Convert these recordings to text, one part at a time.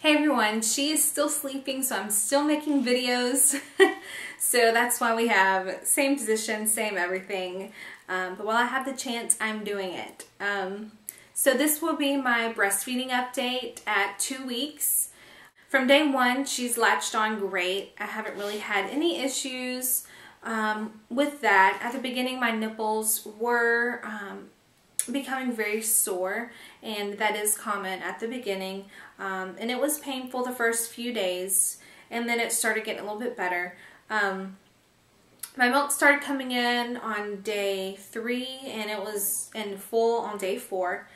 Hey everyone, she is still sleeping, so I'm still making videos. So that's why we have same position, same everything. But while I have the chance, I'm doing it. So this will be my breastfeeding update at 2 weeks. From day one, she's latched on great. I haven't really had any issues with that. At the beginning, my nipples were becoming very sore, and that is common at the beginning, and it was painful the first few days, and then it started getting a little bit better. My milk started coming in on day 3, and it was in full on day 4,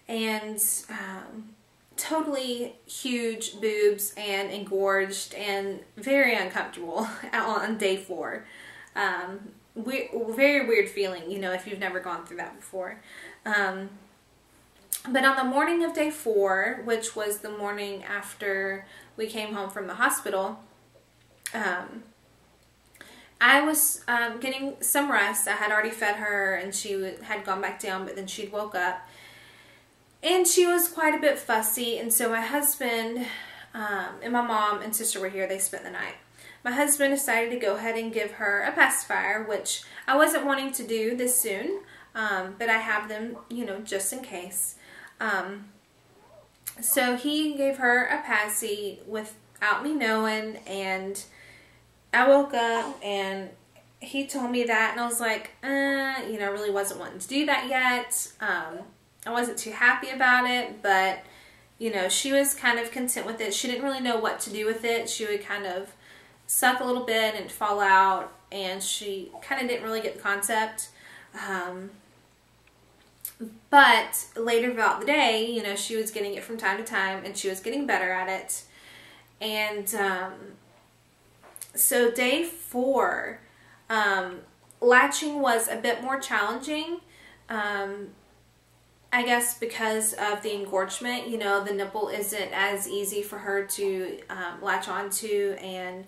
and totally huge boobs and engorged and very uncomfortable on day 4. Very weird feeling, you know, if you've never gone through that before. But on the morning of day 4, which was the morning after we came home from the hospital, I was getting some rest. I had already fed her, and she had gone back down, but then she'd woke up. And she was quite a bit fussy, and so my husband and my mom and sister were here. They spent the night. My husband decided to go ahead and give her a pacifier, which I wasn't wanting to do this soon, but I have them, you know, just in case. So he gave her a passy without me knowing, and I woke up and he told me that, and I was like, you know, I really wasn't wanting to do that yet. I wasn't too happy about it, but, you know, she was kind of content with it. She didn't really know what to do with it. She would kind of suck a little bit and fall out, and she kind of didn't really get the concept. But later throughout the day, you know, she was getting it from time to time, and she was getting better at it. And so day 4, latching was a bit more challenging. I guess because of the engorgement, you know, the nipple isn't as easy for her to latch onto and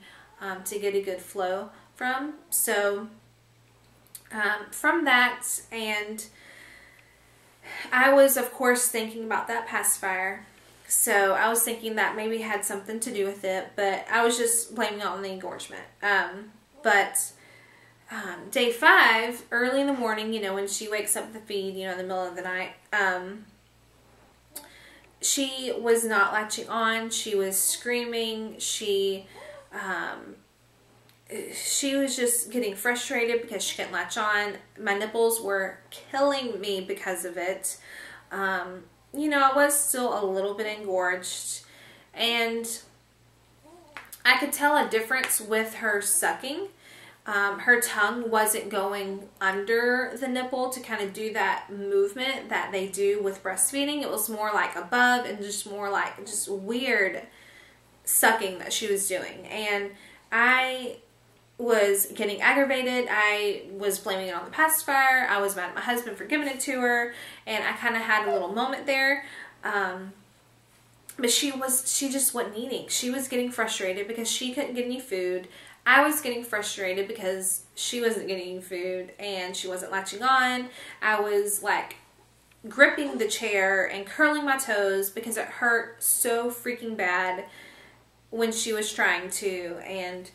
to get a good flow from. So from that, and I was of course thinking about that pacifier, so I was thinking that maybe had something to do with it, but I was just blaming it on the engorgement. Day 5, early in the morning, you know, when she wakes up to feed, you know, in the middle of the night, she was not latching on. She was screaming. She was just getting frustrated because she couldn't latch on. My nipples were killing me because of it. You know, I was still a little bit engorged, and I could tell a difference with her sucking. Her tongue wasn't going under the nipple to kind of do that movement that they do with breastfeeding. It was more like above, and just more like just weird sucking that she was doing. And I was getting aggravated. I was blaming it on the pacifier. I was mad at my husband for giving it to her, and I kind of had a little moment there. But she just wasn't eating. She was getting frustrated because she couldn't get any food. I was getting frustrated because she wasn't getting any food and she wasn't latching on. I was like gripping the chair and curling my toes because it hurt so freaking bad when she was trying to. And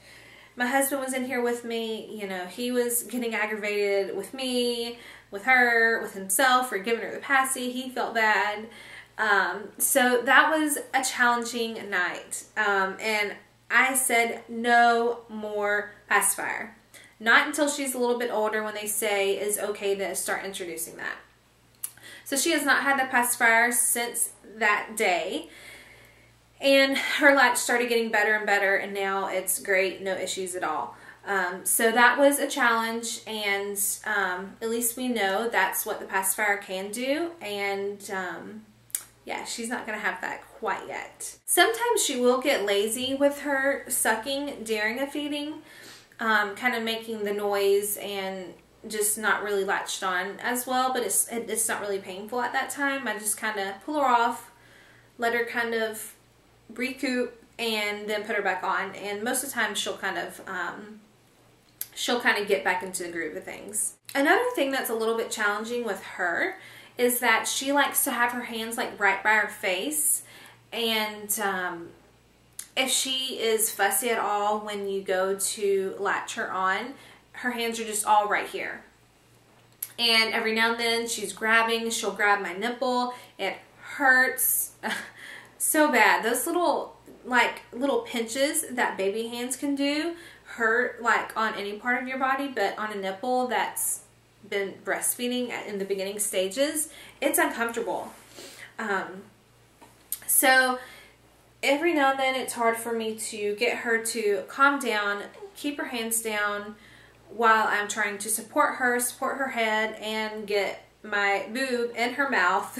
my husband was in here with me. You know, he was getting aggravated with me, with her, with himself for giving her the passy. He felt bad. So that was a challenging night. And I said no more pacifier. Not until she's a little bit older, when they say is okay to start introducing that. So she has not had the pacifier since that day. And her latch started getting better and better, and now it's great, no issues at all. So that was a challenge, and at least we know that's what the pacifier can do. And yeah, she's not going to have that quite yet. Sometimes she will get lazy with her sucking during a feeding, kind of making the noise and just not really latched on as well, but it's not really painful at that time. I just kind of pull her off, let her kind of recoup, and then put her back on. And most of the time she'll kind of get back into the groove of things. Another thing that's a little bit challenging with her is that she likes to have her hands like right by her face, And if she is fussy at all when you go to latch her on, her hands are just all right here. And every now and then she'll grab my nipple. It hurts so bad. Those little pinches that baby hands can do hurt like on any part of your body, but on a nipple that's been breastfeeding in the beginning stages, it's uncomfortable. So every now and then it's hard for me to get her to calm down, keep her hands down while I'm trying to support her head, and get my boob in her mouth.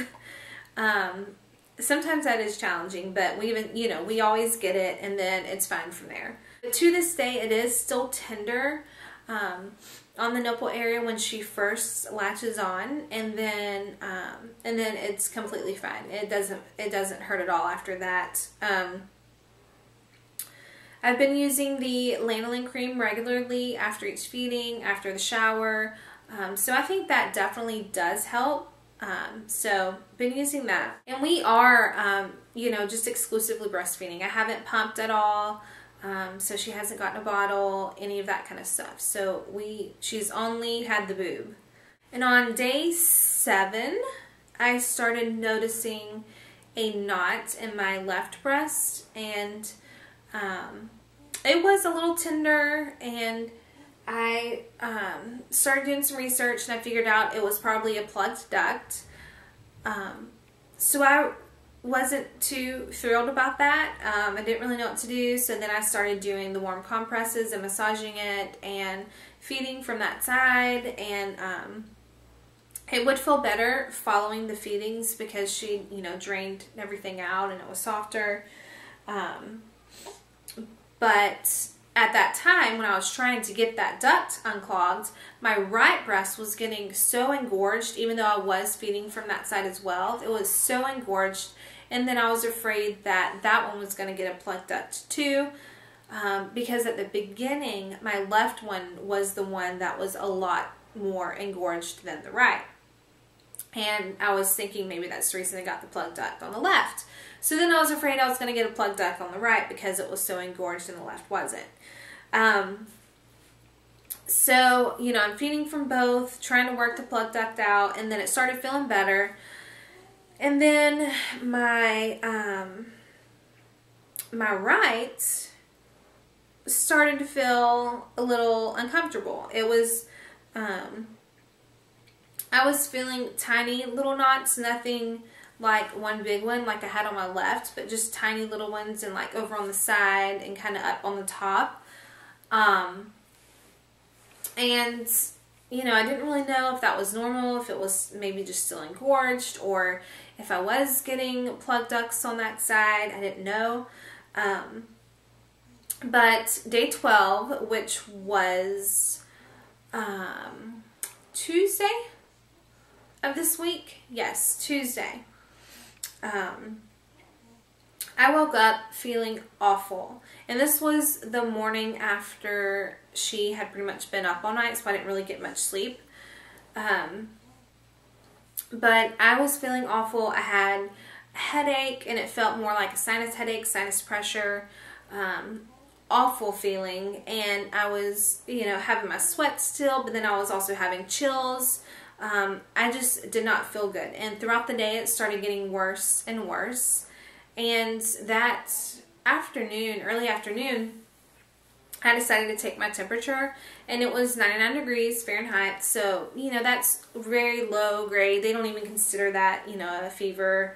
Sometimes that is challenging, but we always get it, and then it's fine from there. But to this day, it is still tender on the nipple area when she first latches on, and then it's completely fine. It doesn't hurt at all after that. I've been using the Lanolin Cream regularly after each feeding, after the shower, so I think that definitely does help. So been using that, and we are just exclusively breastfeeding. I haven't pumped at all. So she hasn't gotten a bottle, any of that kind of stuff. So she's only had the boob. And on day 7, I started noticing a knot in my left breast, and it was a little tender, and I started doing some research, and I figured out it was probably a plugged duct. So I wasn't too thrilled about that. I didn't really know what to do, so then I started doing the warm compresses and massaging it and feeding from that side, and it would feel better following the feedings because she drained everything out and it was softer. But at that time, when I was trying to get that duct unclogged, my right breast was getting so engorged, even though I was feeding from that side as well. It was so engorged, and then I was afraid that that one was going to get a plugged duct too, because at the beginning, my left one was the one that was a lot more engorged than the right. And I was thinking maybe that's the reason I got the plugged duct on the left. So then I was afraid I was going to get a plugged duct on the right because it was so engorged and the left wasn't. So, I'm feeding from both, trying to work the plugged duct out, and then it started feeling better. And then my right started to feel a little uncomfortable. It was, I was feeling tiny little knots, nothing like one big one like I had on my left, but just tiny little ones, and like over on the side and kind of up on the top. And I didn't really know if that was normal, if it was maybe just still engorged, or if I was getting plugged ducts on that side. I didn't know. But day 12, which was Tuesday of this week, yes, Tuesday, I woke up feeling awful. And this was the morning after she had pretty much been up all night, so I didn't really get much sleep. But I was feeling awful. I had a headache, and it felt more like a sinus headache, sinus pressure, awful feeling. And I was, having my sweat still, but then I was also having chills. I just did not feel good. And throughout the day, it started getting worse and worse. And that afternoon, early afternoon, I decided to take my temperature, and it was 99 degrees Fahrenheit. So, that's very low grade. They don't even consider that, a fever,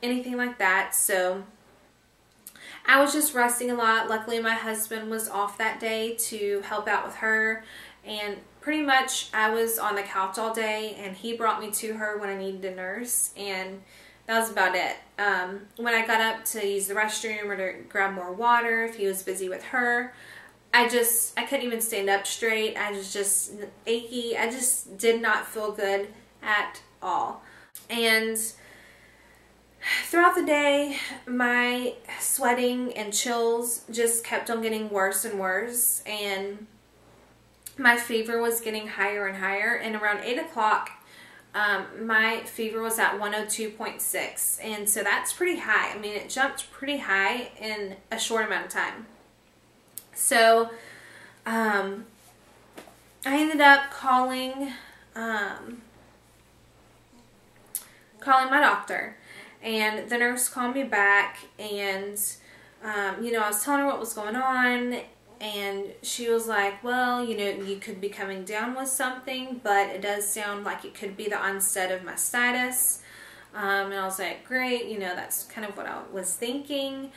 anything like that. So I was just resting a lot. Luckily, my husband was off that day to help out with her, and pretty much I was on the couch all day, and he brought me to her when I needed a nurse, and that was about it. When I got up to use the restroom or to grab more water, if he was busy with her, I couldn't even stand up straight. I was just achy. I just did not feel good at all. And throughout the day, my sweating and chills just kept on getting worse and worse, and my fever was getting higher and higher. And around 8 o'clock, my fever was at 102.6, and so that's pretty high. I mean, it jumped pretty high in a short amount of time. So I ended up calling my doctor, and the nurse called me back, and you know, I was telling her what was going on, and she was like, well, you know, you could be coming down with something, but it does sound like it could be the onset of mastitis. And I was like, great, you know, that's kind of what I was thinking,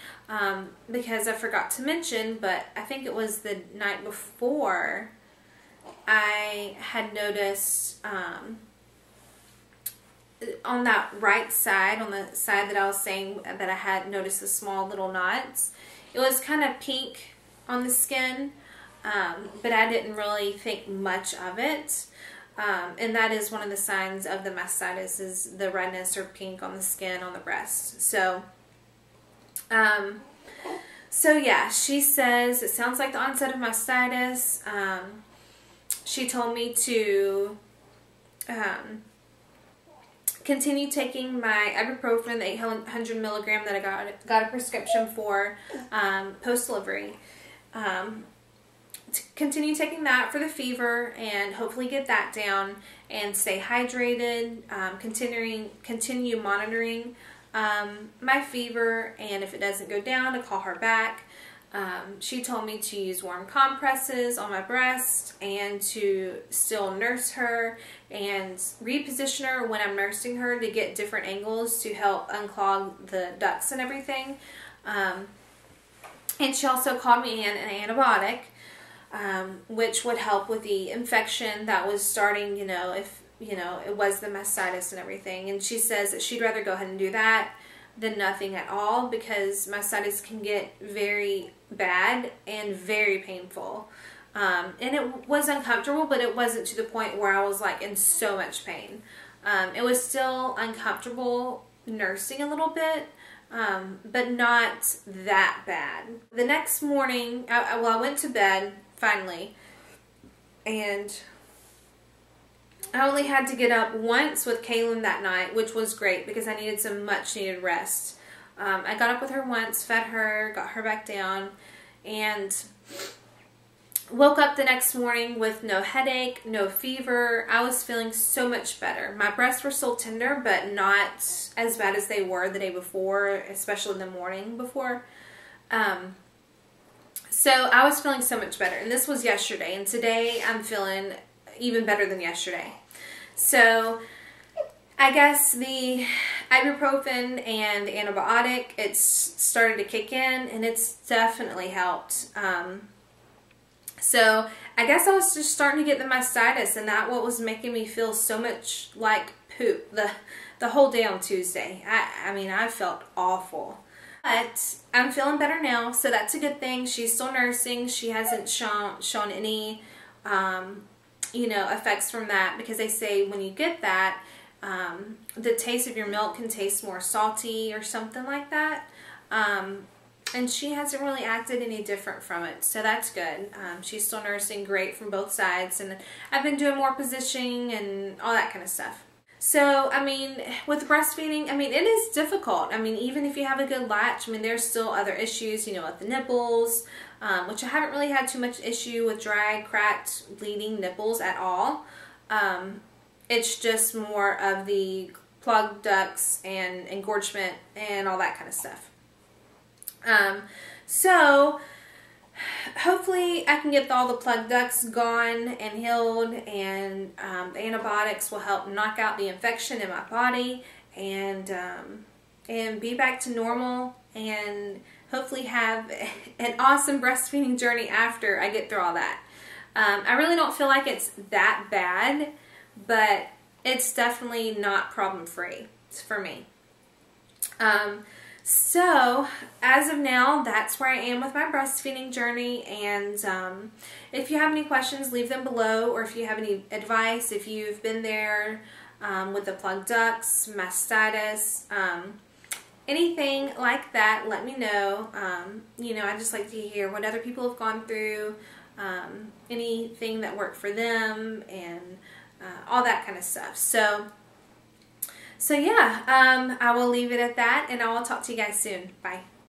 because I forgot to mention, but I think it was the night before I had noticed, on that right side, on the side that I was saying that I had noticed the small little knots, it was kind of pink on the skin, but I didn't really think much of it. And that is one of the signs of the mastitis, is the redness or pink on the skin on the breast. So, yeah, she says it sounds like the onset of mastitis. She told me to continue taking my ibuprofen, the 800 milligram that I got a prescription for post-delivery. To continue taking that for the fever and hopefully get that down and stay hydrated, continue monitoring my fever, and if it doesn't go down, to call her back. She told me to use warm compresses on my breast and to still nurse her and reposition her when I'm nursing her to get different angles to help unclog the ducts and everything. And she also called me in an antibiotic, which would help with the infection that was starting, you know, if, you know, it was the mastitis and everything. And she says that she'd rather go ahead and do that than nothing at all, because mastitis can get very bad and very painful. And it was uncomfortable, but it wasn't to the point where I was like in so much pain. It was still uncomfortable nursing a little bit, but not that bad. The next morning, I went to bed finally, and I only had to get up once with Kaelyn that night, which was great because I needed some much needed rest. I got up with her once, fed her, got her back down, and woke up the next morning with no headache, no fever. I was feeling so much better. My breasts were still tender, but not as bad as they were the day before, especially the morning before. So I was feeling so much better, and this was yesterday, and today I'm feeling even better than yesterday. So I guess the ibuprofen and the antibiotic, it's started to kick in, and it's definitely helped. So I guess I was just starting to get the mastitis, and that what was making me feel so much like poop the whole day on Tuesday. I mean, I felt awful. But I'm feeling better now, so that's a good thing. She's still nursing. She hasn't shown any, you know, effects from that, because they say when you get that, the taste of your milk can taste more salty or something like that. And she hasn't really acted any different from it, so that's good. She's still nursing great from both sides, and I've been doing more positioning and all that kind of stuff. So, I mean, with breastfeeding, I mean, it is difficult. I mean, even if you have a good latch, I mean, there's still other issues, you know, with the nipples, which I haven't really had too much issue with dry, cracked, bleeding nipples at all. It's just more of the plugged ducts and engorgement and all that kind of stuff. So hopefully I can get all the plugged ducts gone and healed, and the antibiotics will help knock out the infection in my body, and be back to normal, and hopefully have an awesome breastfeeding journey after I get through all that. I really don't feel like it's that bad, but it's definitely not problem-free for me. So, as of now, that's where I am with my breastfeeding journey, and if you have any questions, leave them below, or if you have any advice, if you've been there with the plugged ducts, mastitis, anything like that, let me know. You know, I just like to hear what other people have gone through, anything that worked for them, and all that kind of stuff. So, So yeah, I will leave it at that, and I will talk to you guys soon. Bye.